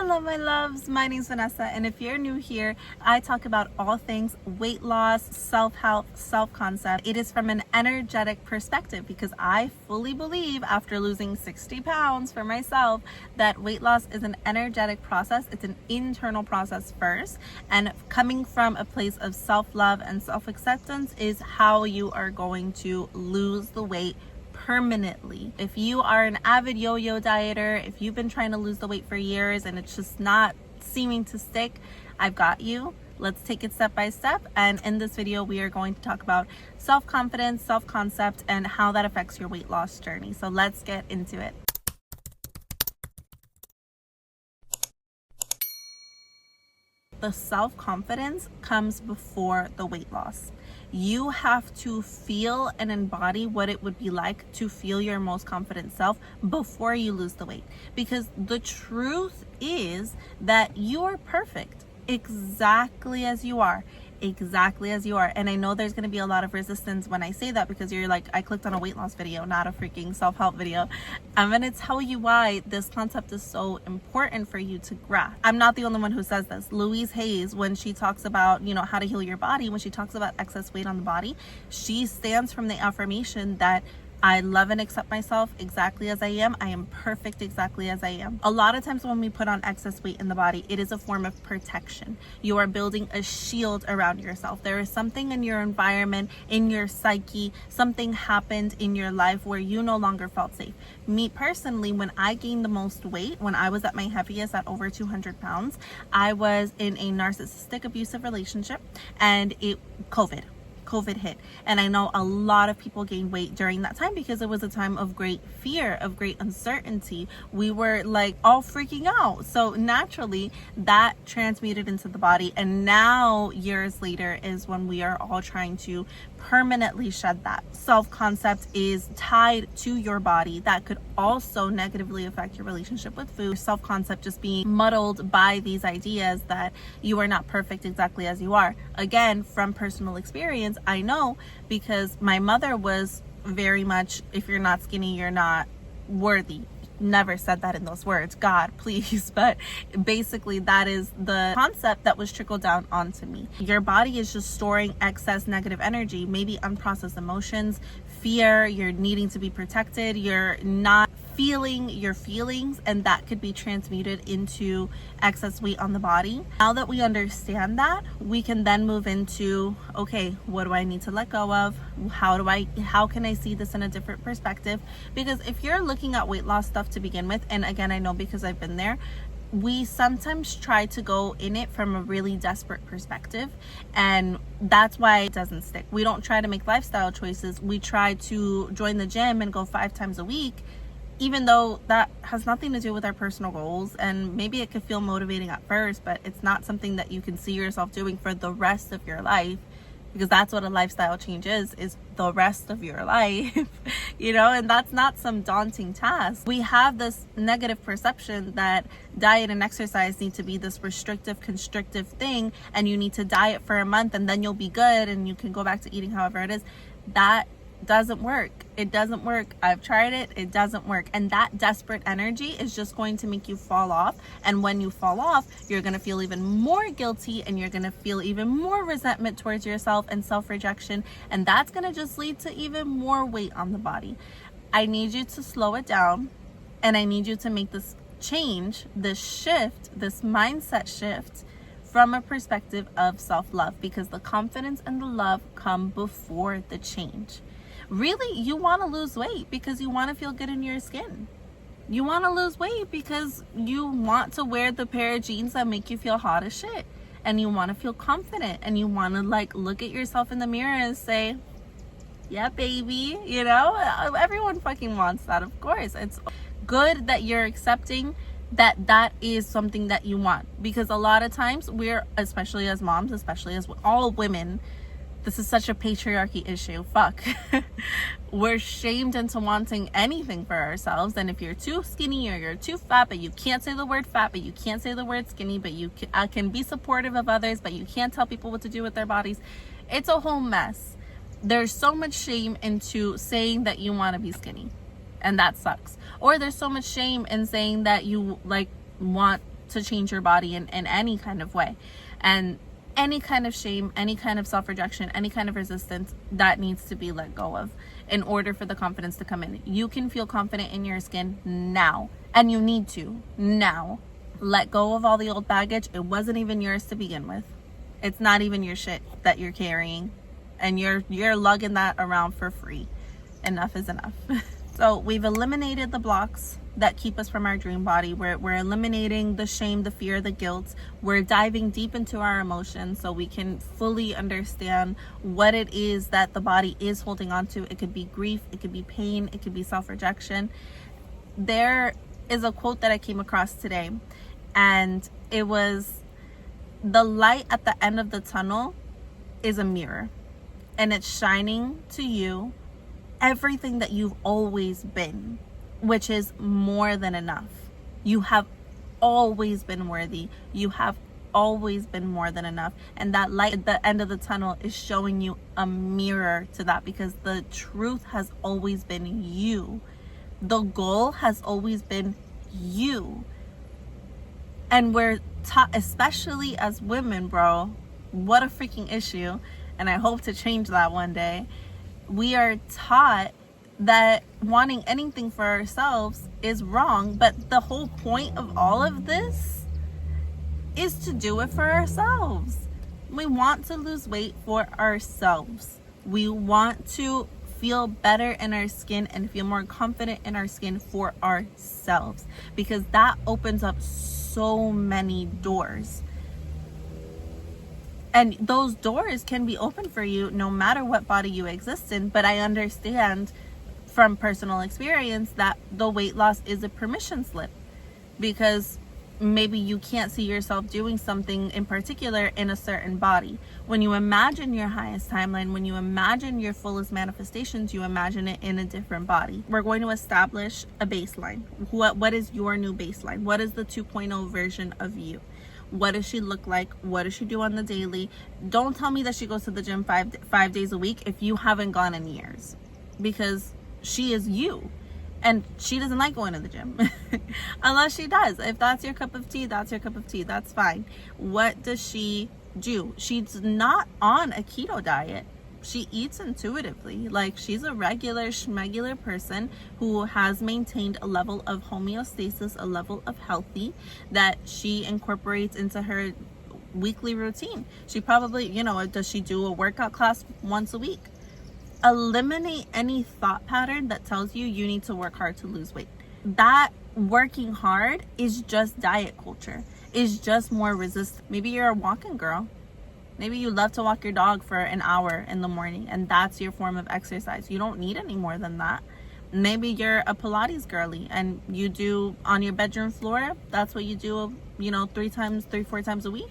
Hello my loves, my name's Vanessa, and if you're new here, I talk about all things weight loss, self-help, self-concept. It is from an energetic perspective because I fully believe after losing 60 pounds for myself that weight loss is an energetic process. It's an internal process first, and coming from a place of self-love and self-acceptance is how you are going to lose the weight permanently. If you are an avid yo-yo dieter, if you've been trying to lose the weight for years and it's just not seeming to stick, I've got you. Let's take it step by step. And in this video, we are going to talk about self-confidence, self-concept, and how that affects your weight loss journey. So let's get into it. The self-confidence comes before the weight loss. You have to feel and embody what it would be like to feel your most confident self before you lose the weight. Because the truth is that you are perfect exactly as you are. Exactly as you are. And I know there's going to be a lot of resistance when I say that because you're like, I clicked on a weight loss video, not a freaking self-help video. I'm going to tell you why this concept is so important for you to grasp. I'm not the only one who says this. Louise Hayes, when she talks about, how to heal your body, when she talks about excess weight on the body, she stands from the affirmation that I love and accept myself exactly as I am. I am perfect exactly as I am. A lot of times when we put on excess weight in the body, it is a form of protection. You are building a shield around yourself. There is something in your environment, in your psyche, something happened in your life where you no longer felt safe. Me personally, when I gained the most weight, when I was at my heaviest at over 200 pounds, I was in a narcissistic abusive relationship and COVID hit. And I know a lot of people gained weight during that time because it was a time of great fear, of great uncertainty. We were like all freaking out. So naturally that transmuted into the body. And now years later is when we are all trying to permanently shed that. Self-concept is tied to your body. That could also negatively affect your relationship with food. Self-concept just being muddled by these ideas that you are not perfect exactly as you are. Again, from personal experience, I know because my mother was very much, if you're not skinny, you're not worthy. Never said that in those words, God, please. But basically that is the concept that was trickled down onto me. Your body is just storing excess negative energy, maybe unprocessed emotions, fear, you're needing to be protected, you're not feeling your feelings, and that could be transmuted into excess weight on the body. Now that we understand that, we can then move into, okay, what do I need to let go of? How can I see this in a different perspective? Because if you're looking at weight loss stuff to begin with, and again, I know because I've been there, we sometimes try to go in it from a really desperate perspective, and that's why it doesn't stick. We don't try to make lifestyle choices. We try to join the gym and go 5 times a week, even though that has nothing to do with our personal goals. And maybe it could feel motivating at first, but it's not something that you can see yourself doing for the rest of your life, because that's what a lifestyle change is the rest of your life, and that's not some daunting task. We have this negative perception that diet and exercise need to be this restrictive, constrictive thing, and you need to diet for a month and then you'll be good and you can go back to eating however it is. That doesn't work. It doesn't work. I've tried it. It doesn't work. And that desperate energy is just going to make you fall off. And when you fall off, you're going to feel even more guilty and you're going to feel even more resentment towards yourself and self-rejection. And that's going to just lead to even more weight on the body. I need you to slow it down, and I need you to make this change, this shift, this mindset shift from a perspective of self-love, because the confidence and the love come before the change. Really, you want to lose weight because you want to feel good in your skin. You want to lose weight because you want to wear the pair of jeans that make you feel hot as shit. And you want to feel confident, and you want to look at yourself in the mirror and say, yeah, baby, everyone fucking wants that. Of course, it's good that you're accepting that is something that you want, because a lot of times especially as moms, especially as all women, this is such a patriarchy issue. Fuck. We're shamed into wanting anything for ourselves. And if you're too skinny or you're too fat, but you can't say the word fat, but you can't say the word skinny, but you can be supportive of others, but you can't tell people what to do with their bodies, it's a whole mess. There's so much shame into saying that you want to be skinny, and that sucks. Or there's so much shame in saying that you want to change your body in any kind of way. And any kind of shame, any kind of self-rejection, any kind of resistance, that needs to be let go of in order for the confidence to come in. You can feel confident in your skin now, and you need to now. Let go of all the old baggage. It wasn't even yours to begin with. It's not even your shit that you're carrying, and you're lugging that around for free. Enough is enough. So we've eliminated the blocks that keep us from our dream body. We're eliminating the shame, the fear, the guilt. We're diving deep into our emotions so we can fully understand what it is that the body is holding on to. It could be grief, it could be pain, it could be self-rejection. There is a quote that I came across today, and it was, the light at the end of the tunnel is a mirror, and it's shining to you everything that you've always been, which is more than enough. You have always been worthy. You have always been more than enough. And that light at the end of the tunnel is showing you a mirror to that, because the truth has always been you. The goal has always been you. And we're taught, especially as women, bro, what a freaking issue. And I hope to change that one day. We are taught that wanting anything for ourselves is wrong, but the whole point of all of this is to do it for ourselves. We want to lose weight for ourselves. We want to feel better in our skin and feel more confident in our skin for ourselves, because that opens up so many doors. And those doors can be open for you no matter what body you exist in. But I understand from personal experience that the weight loss is a permission slip, because maybe you can't see yourself doing something in particular in a certain body. When you imagine your highest timeline, when you imagine your fullest manifestations, you imagine it in a different body. We're going to establish a baseline. What is your new baseline? What is the 2.0 version of you? What does she look like? What does she do on the daily? Don't tell me that she goes to the gym five days a week if you haven't gone in years, because she is you, and she doesn't like going to the gym unless she does. If that's your cup of tea, that's your cup of tea. That's fine. What does she do? She's not on a keto diet. She eats intuitively. Like, she's a regular schmegular person who has maintained a level of homeostasis, a level of healthy that she incorporates into her weekly routine. She probably, does she do a workout class once a week? Eliminate any thought pattern that tells you need to work hard to lose weight. That working hard is just diet culture, is just more resistant. Maybe you're a walking girl. Maybe you love to walk your dog for an hour in the morning, and that's your form of exercise. You don't need any more than that. Maybe you're a Pilates girly and you do on your bedroom floor. That's what you do, 3-4 times a week.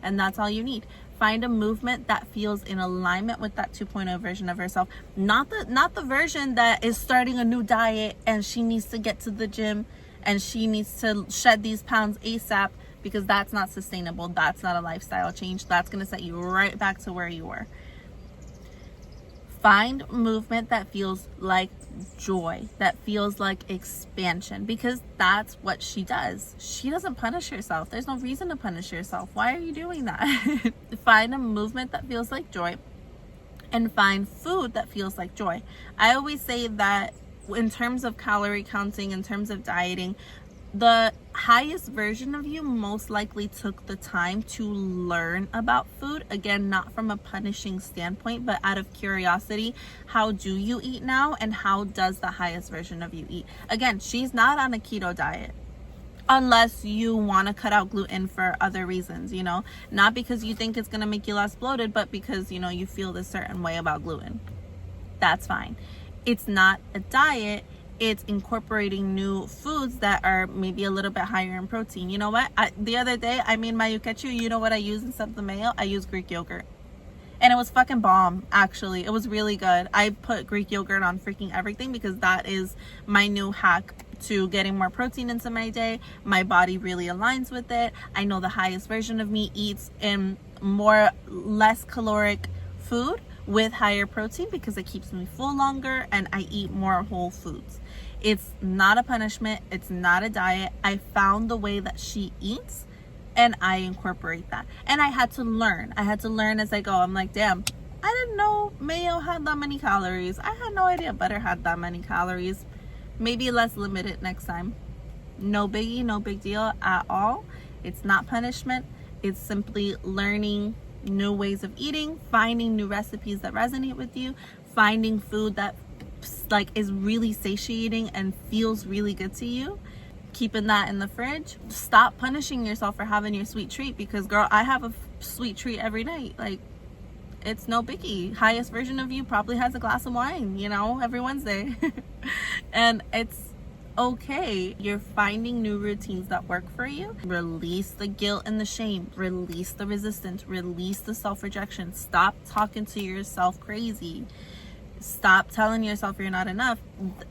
And that's all you need. Find a movement that feels in alignment with that 2.0 version of herself. Not the version that is starting a new diet and she needs to get to the gym and she needs to shed these pounds ASAP, because that's not sustainable. That's not a lifestyle change. That's going to set you right back to where you were. Find movement that feels like joy, that feels like expansion, because that's what she does. She doesn't punish herself. There's no reason to punish yourself. Why are you doing that? Find a movement that feels like joy, and find food that feels like joy. I always say that in terms of calorie counting, in terms of dieting, the highest version of you most likely took the time to learn about food. Again, not from a punishing standpoint, but out of curiosity. How do you eat now, and how does the highest version of you eat? Again, she's not on a keto diet, unless you want to cut out gluten for other reasons, not because you think it's going to make you less bloated, but because, you feel this certain way about gluten. That's fine. It's not a diet. It's incorporating new foods that are maybe a little bit higher in protein. You know what? The other day, I made my yucachu. You know what I use instead of the mayo? I use Greek yogurt. And it was fucking bomb, actually. It was really good. I put Greek yogurt on freaking everything, because that is my new hack to getting more protein into my day. My body really aligns with it. I know the highest version of me eats in less caloric food with higher protein, because it keeps me full longer and I eat more whole foods. It's not a punishment. It's not a diet. I found the way that she eats and I incorporate that. And I had to learn as I go. I'm like, damn, I didn't know mayo had that many calories. I had no idea butter had that many calories. Maybe let's limit it next time. No biggie, no big deal at all. It's not punishment. It's simply learning new ways of eating, finding new recipes that resonate with you, finding food that like is really satiating and feels really good to you, keeping that in the fridge. Stop punishing yourself for having your sweet treat, because girl, I have a sweet treat every night. Like, it's no biggie. Highest version of you probably has a glass of wine, you know, every Wednesday. And it's okay. You're finding new routines that work for you. Release the guilt and the shame. Release the resistance. Release the self-rejection. Stop talking to yourself crazy. Stop telling yourself you're not enough.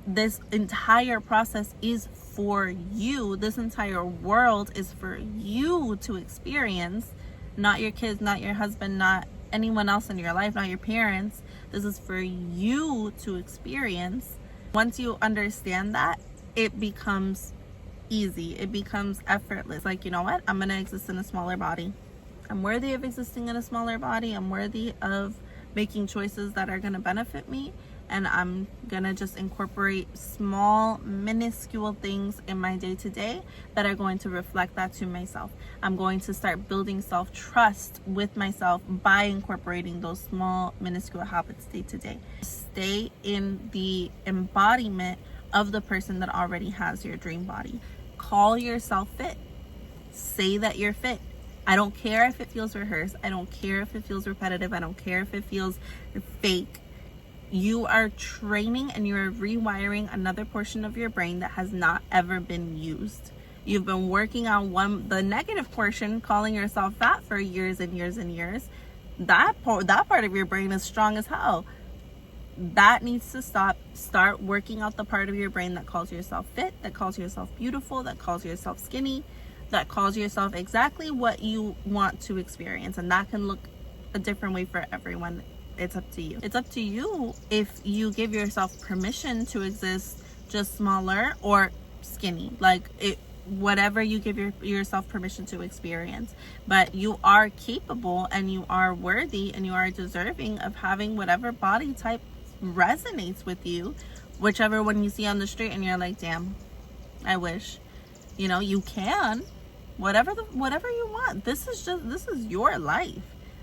This entire process is for you. This entire world is for you to experience, not your kids, not your husband, not anyone else in your life, not your parents. This is for you to experience. Once you understand that, it becomes easy. It becomes effortless. Like, you know what? I'm going to exist in a smaller body. I'm worthy of existing in a smaller body. I'm worthy of making choices that are going to benefit me. And I'm going to just incorporate small, minuscule things in my day-to-day that are going to reflect that to myself. I'm going to start building self-trust with myself by incorporating those small, minuscule habits day-to-day. Stay in the embodiment of the person that already has your dream body. Call yourself fit. Say that you're fit. I don't care if it feels rehearsed. I don't care if it feels repetitive. I don't care if it feels fake. You are training and you are rewiring another portion of your brain that has not ever been used. You've been working on the negative portion, calling yourself fat for years and years and years. That part of your brain is strong as hell. That needs to stop. Start working out the part of your brain that calls yourself fit, that calls yourself beautiful, that calls yourself skinny, that calls yourself exactly what you want to experience. And that can look a different way for everyone. It's up to you. It's up to you if you give yourself permission to exist just smaller or skinny. Like, whatever you give yourself permission to experience. But you are capable and you are worthy and you are deserving of having whatever body type resonates with you, whichever one you see on the street and you're like, damn, I wish. You know, you can. Whatever you want. This is your life.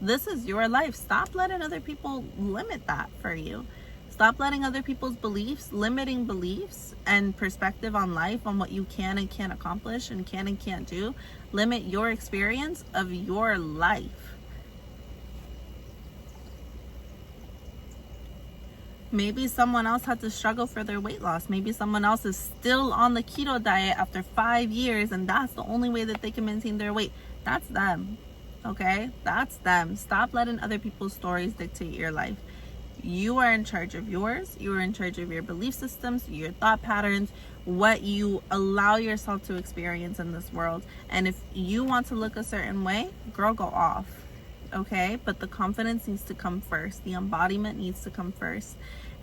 This is your life. Stop letting other people limit that for you. Stop letting other people's beliefs, limiting beliefs and perspective on life, on what you can and can't accomplish and can and can't do, limit your experience of your life. Maybe someone else had to struggle for their weight loss. Maybe someone else is still on the keto diet after 5 years and that's the only way that they can maintain their weight. That's them. Okay? That's them. Stop letting other people's stories dictate your life. You are in charge of yours. You are in charge of your belief systems, your thought patterns, what you allow yourself to experience in this world. And if you want to look a certain way, girl, go off. Okay? But the confidence needs to come first. The embodiment needs to come first.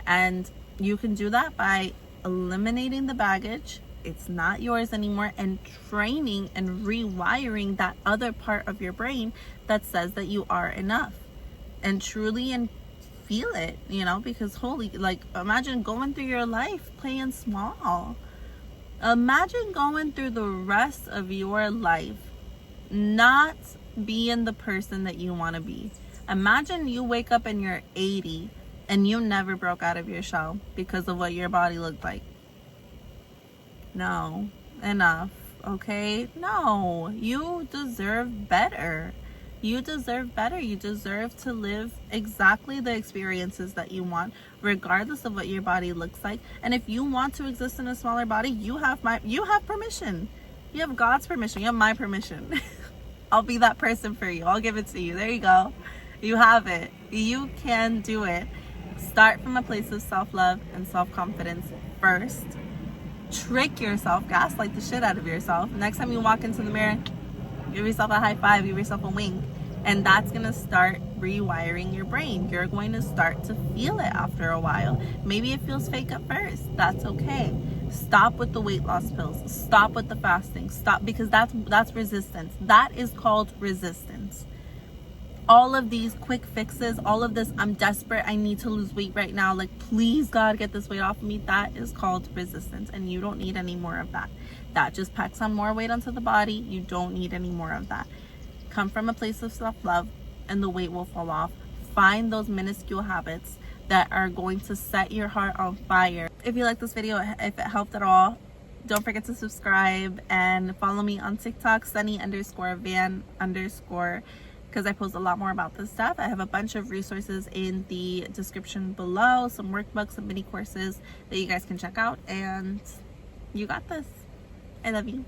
And you can do that by eliminating the baggage. It's not yours anymore, and training and rewiring that other part of your brain that says that you are enough, and truly and feel it, you know, because imagine going through your life playing small. Imagine going through the rest of your life not being the person that you want to be. Imagine you wake up and you're 80 and you never broke out of your shell because of what your body looked like. No, enough, okay? No, you deserve better. You deserve better. You deserve to live exactly the experiences that you want, regardless of what your body looks like. And if you want to exist in a smaller body, you have permission. You have God's permission. You have my permission. I'll be that person for you. I'll give it to you. There you go. You have it. You can do it. Start from a place of self-love and self-confidence first. Trick yourself, gaslight the shit out of yourself. Next time you walk into the mirror, give yourself a high five, give yourself a wink. And that's going to start rewiring your brain. You're going to start to feel it after a while. Maybe it feels fake at first. That's okay. Stop with the weight loss pills. Stop with the fasting. Stop, because that's resistance. That is called resistance. All of these quick fixes, all of this, I'm desperate, I need to lose weight right now, like, please God, get this weight off of me, that is called resistance, and you don't need any more of that. That just packs on more weight onto the body. You don't need any more of that. Come from a place of self-love and the weight will fall off. Find those minuscule habits that are going to set your heart on fire. If you like this video, if it helped at all, don't forget to subscribe and follow me on TikTok, Sunny_Van_, because I post a lot more about this stuff. I have a bunch of resources in the description below, some workbooks, some mini courses that you guys can check out, and you got this. I love you.